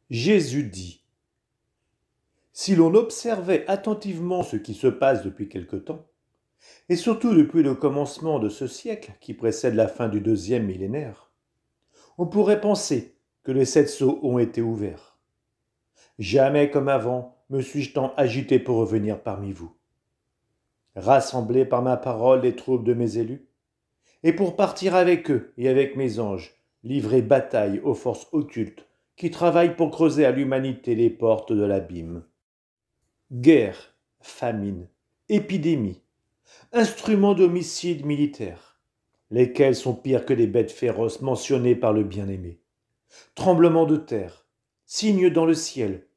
Jésus dit : si l'on observait attentivement ce qui se passe depuis quelque temps, et surtout depuis le commencement de ce siècle qui précède la fin du deuxième millénaire, on pourrait penser que les 7 sceaux ont été ouverts. Jamais comme avant me suis-je tant agité pour revenir parmi vous. Rassembler par ma parole les troupes de mes élus, et pour partir avec eux et avec mes anges, livrer bataille aux forces occultes qui travaillent pour creuser à l'humanité les portes de l'abîme. Guerre, famine, épidémie, instruments d'homicide militaire, lesquels sont pires que les bêtes féroces mentionnées par le bien-aimé. Tremblements de terre, signes dans le ciel,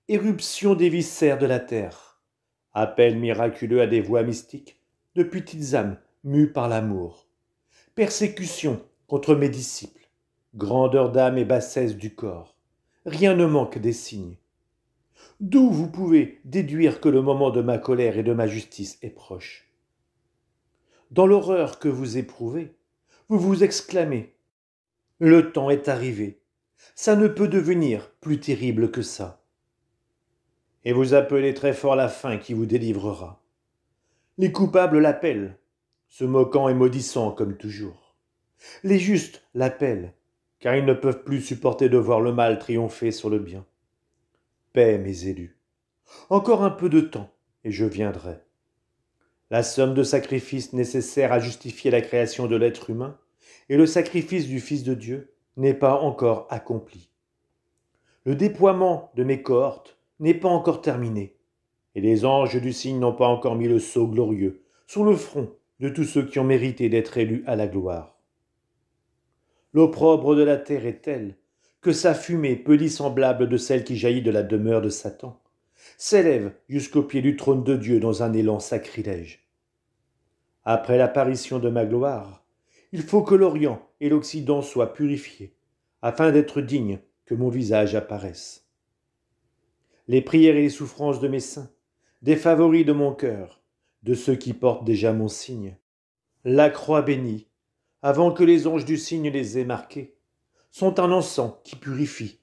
éruption des viscères de la terre, appel miraculeux à des voix mystiques, de petites âmes mues par l'amour, persécution contre mes disciples, grandeur d'âme et bassesse du corps, rien ne manque des signes. D'où vous pouvez déduire que le moment de ma colère et de ma justice est proche. Dans l'horreur que vous éprouvez, vous vous exclamez : le temps est arrivé, ça ne peut devenir plus terrible que ça. Et vous appelez très fort la fin qui vous délivrera. Les coupables l'appellent, se moquant et maudissant comme toujours. Les justes l'appellent, car ils ne peuvent plus supporter de voir le mal triompher sur le bien. Paix, mes élus. Encore un peu de temps, et je viendrai. La somme de sacrifices nécessaire à justifier la création de l'être humain et le sacrifice du Fils de Dieu n'est pas encore accompli. Le déploiement de mes cohortes n'est pas encore terminé, et les anges du signe n'ont pas encore mis le sceau glorieux sur le front de tous ceux qui ont mérité d'être élus à la gloire. L'opprobre de la terre est tel que sa fumée, peu dissemblable de celle qui jaillit de la demeure de Satan, s'élève jusqu'au pied du trône de Dieu dans un élan sacrilège. Après l'apparition de ma gloire, il faut que l'Orient et l'Occident soient purifiés, afin d'être dignes que mon visage apparaisse. Les prières et les souffrances de mes saints, des favoris de mon cœur, de ceux qui portent déjà mon signe, la croix bénie, avant que les anges du signe les aient marqués, sont un encens qui purifie,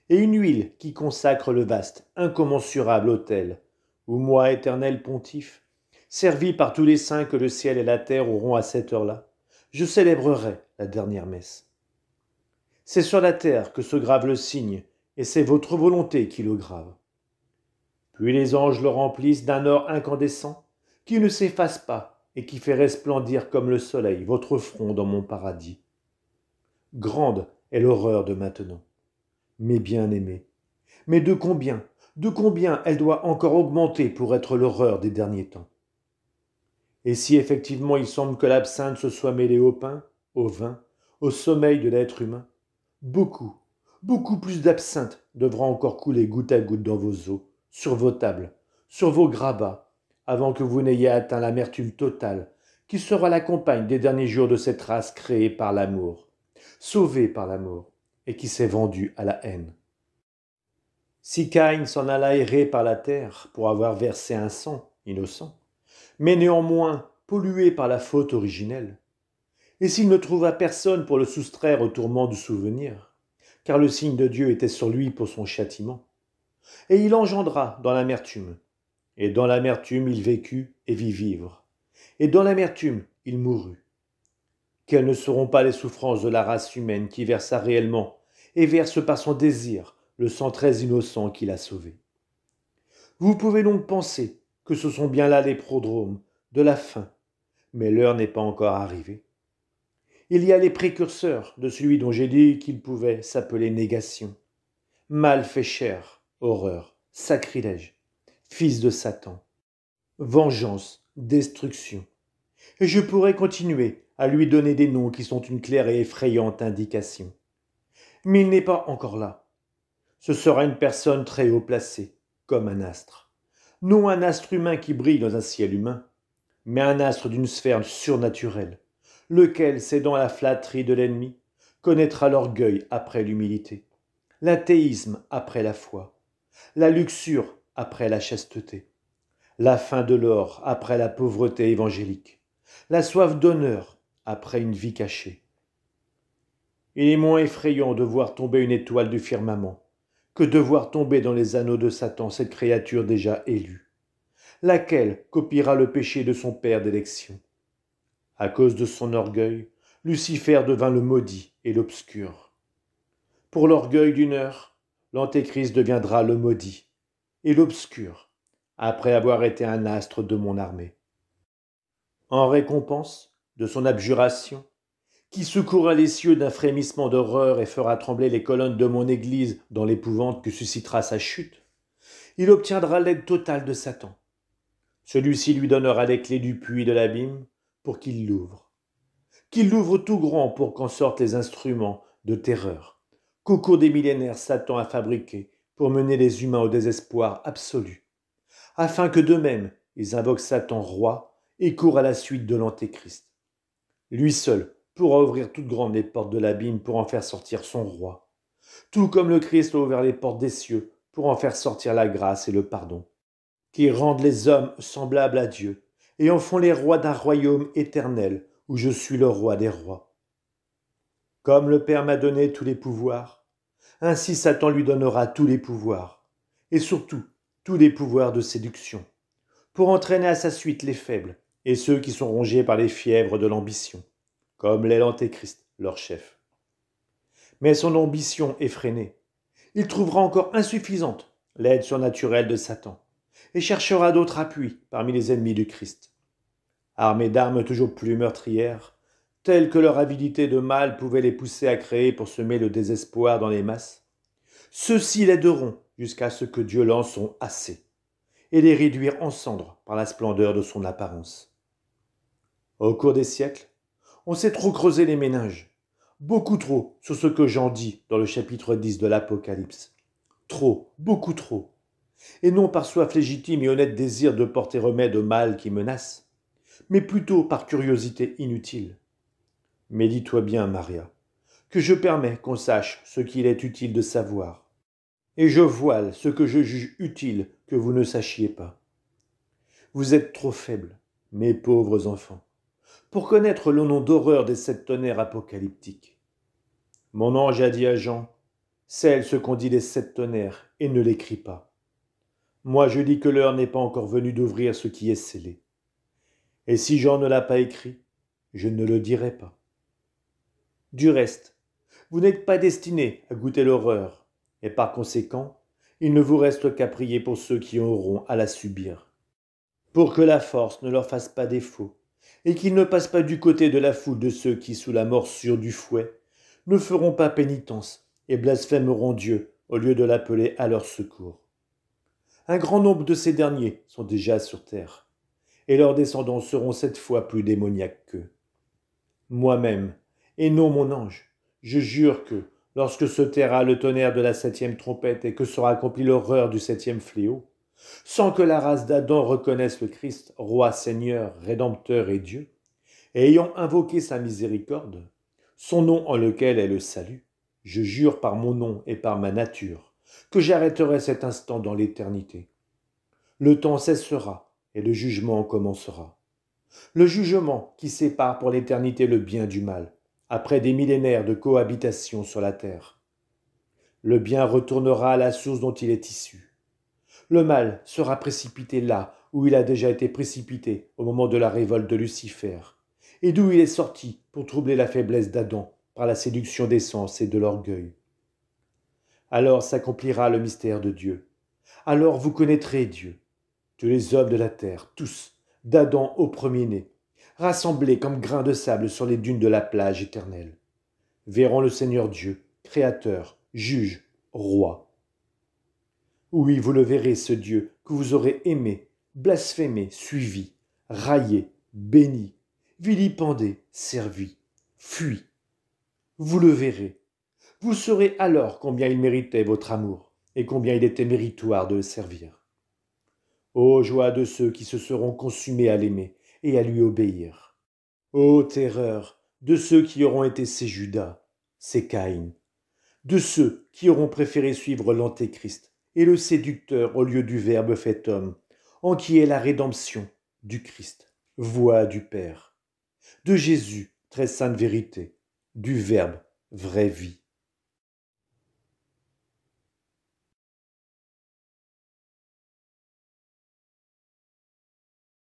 et une huile qui consacre le vaste, incommensurable autel, où moi, éternel pontife, servi par tous les saints que le ciel et la terre auront à cette heure-là, je célébrerai la dernière messe. C'est sur la terre que se grave le signe, et c'est votre volonté qui le grave. Puis les anges le remplissent d'un or incandescent, qui ne s'efface pas et qui fait resplendir comme le soleil votre front dans mon paradis. Grande est l'horreur de maintenant. Mes bien-aimés, mais de combien elle doit encore augmenter pour être l'horreur des derniers temps. Et si effectivement il semble que l'absinthe se soit mêlée au pain, au vin, au sommeil de l'être humain, beaucoup plus d'absinthe devra encore couler goutte à goutte dans vos eaux, sur vos tables, sur vos grabats, avant que vous n'ayez atteint l'amertume totale, qui sera la compagne des derniers jours de cette race créée par l'amour, sauvée par l'amour, et qui s'est vendue à la haine. Si Caïn s'en alla errer par la terre pour avoir versé un sang innocent, mais néanmoins pollué par la faute originelle, et s'il ne trouva personne pour le soustraire au tourment du souvenir, car le signe de Dieu était sur lui pour son châtiment, et il engendra dans l'amertume, et dans l'amertume il vécut et vit vivre, et dans l'amertume il mourut. Quelles ne seront pas les souffrances de la race humaine qui versa réellement et verse par son désir le sang très innocent qui l'a sauvé. Vous pouvez donc penser que ce sont bien là les prodromes de la fin, mais l'heure n'est pas encore arrivée. Il y a les précurseurs de celui dont j'ai dit qu'il pouvait s'appeler négation. Mal fait chair, horreur, sacrilège, fils de Satan, vengeance, destruction. Et je pourrais continuer à lui donner des noms qui sont une claire et effrayante indication. Mais il n'est pas encore là. Ce sera une personne très haut placée, comme un astre. Non un astre humain qui brille dans un ciel humain, mais un astre d'une sphère surnaturelle, lequel, cédant à la flatterie de l'ennemi, connaîtra l'orgueil après l'humilité, l'athéisme après la foi, la luxure après la chasteté, la faim de l'or après la pauvreté évangélique, la soif d'honneur après une vie cachée. Il est moins effrayant de voir tomber une étoile du firmament que de voir tomber dans les anneaux de Satan cette créature déjà élue, laquelle copiera le péché de son père d'élection. À cause de son orgueil, Lucifer devint le maudit et l'obscur. Pour l'orgueil d'une heure, l'Antéchrist deviendra le maudit et l'obscur, après avoir été un astre de mon armée. En récompense de son abjuration, qui secouera les cieux d'un frémissement d'horreur et fera trembler les colonnes de mon église dans l'épouvante que suscitera sa chute, il obtiendra l'aide totale de Satan. Celui-ci lui donnera les clés du puits de l'abîme pour qu'il l'ouvre. Qu'il l'ouvre tout grand pour qu'en sortent les instruments de terreur qu'au cours des millénaires Satan a fabriqués pour mener les humains au désespoir absolu, afin que d'eux-mêmes ils invoquent Satan roi et courent à la suite de l'Antéchrist. Lui seul pourra ouvrir toutes grandes les portes de l'abîme pour en faire sortir son roi, tout comme le Christ a ouvert les portes des cieux pour en faire sortir la grâce et le pardon, qui rendent les hommes semblables à Dieu et en font les rois d'un royaume éternel où je suis le roi des rois. Comme le Père m'a donné tous les pouvoirs, ainsi Satan lui donnera tous les pouvoirs, et surtout tous les pouvoirs de séduction, pour entraîner à sa suite les faibles et ceux qui sont rongés par les fièvres de l'ambition, comme l'est l'Antéchrist, leur chef. Mais son ambition effrénée, il trouvera encore insuffisante l'aide surnaturelle de Satan, et cherchera d'autres appuis parmi les ennemis du Christ. Armés d'armes toujours plus meurtrières, telles que leur avidité de mal pouvait les pousser à créer pour semer le désespoir dans les masses, ceux-ci l'aideront jusqu'à ce que Dieu lance son assez, et les réduire en cendres par la splendeur de son apparence. Au cours des siècles, on s'est trop creusé les méninges, beaucoup trop sur ce que Jean dit dans le chapitre 10 de l'Apocalypse. Trop, beaucoup trop. Et non par soif légitime et honnête désir de porter remède au mal qui menace, mais plutôt par curiosité inutile. Mais dis-toi bien, Maria, que je permets qu'on sache ce qu'il est utile de savoir, et je voile ce que je juge utile que vous ne sachiez pas. Vous êtes trop faibles, mes pauvres enfants, pour connaître le nom d'horreur des 7 tonnerres apocalyptiques. Mon ange a dit à Jean, scelle ce qu'ont dit les 7 tonnerres et ne l'écris pas. Moi je dis que l'heure n'est pas encore venue d'ouvrir ce qui est scellé. Et si Jean ne l'a pas écrit, je ne le dirai pas. Du reste, vous n'êtes pas destinés à goûter l'horreur, et par conséquent, il ne vous reste qu'à prier pour ceux qui auront à la subir, pour que la force ne leur fasse pas défaut, et qu'ils ne passent pas du côté de la foule de ceux qui, sous la morsure du fouet, ne feront pas pénitence et blasphémeront Dieu au lieu de l'appeler à leur secours. Un grand nombre de ces derniers sont déjà sur terre, et leurs descendants seront 7 fois plus démoniaques qu'eux. Moi-même, et non mon ange, je jure que, lorsque se taira le tonnerre de la 7e trompette et que sera accomplie l'horreur du 7e fléau, sans que la race d'Adam reconnaisse le Christ, roi, Seigneur, Rédempteur et Dieu, et ayant invoqué sa miséricorde, son nom en lequel est le salut, je jure par mon nom et par ma nature, que j'arrêterai cet instant dans l'éternité. Le temps cessera et le jugement commencera. Le jugement qui sépare pour l'éternité le bien du mal, après des millénaires de cohabitation sur la terre. Le bien retournera à la source dont il est issu. Le mal sera précipité là où il a déjà été précipité au moment de la révolte de Lucifer, et d'où il est sorti pour troubler la faiblesse d'Adam par la séduction des sens et de l'orgueil. Alors s'accomplira le mystère de Dieu. Alors vous connaîtrez Dieu. Tous les hommes de la terre, tous, d'Adam au premier-né, rassemblés comme grains de sable sur les dunes de la plage éternelle, verront le Seigneur Dieu, Créateur, Juge, Roi. Oui, vous le verrez, ce Dieu que vous aurez aimé, blasphémé, suivi, raillé, béni, vilipendé, servi, fui. Vous le verrez. Vous saurez alors combien il méritait votre amour et combien il était méritoire de le servir. Ô joie de ceux qui se seront consumés à l'aimer et à lui obéir. Ô terreur de ceux qui auront été ses Judas, ses Caïn, de ceux qui auront préféré suivre l'Antéchrist et le séducteur au lieu du Verbe fait homme, en qui est la rédemption du Christ, voix du Père, de Jésus, très sainte vérité, du Verbe, vraie vie.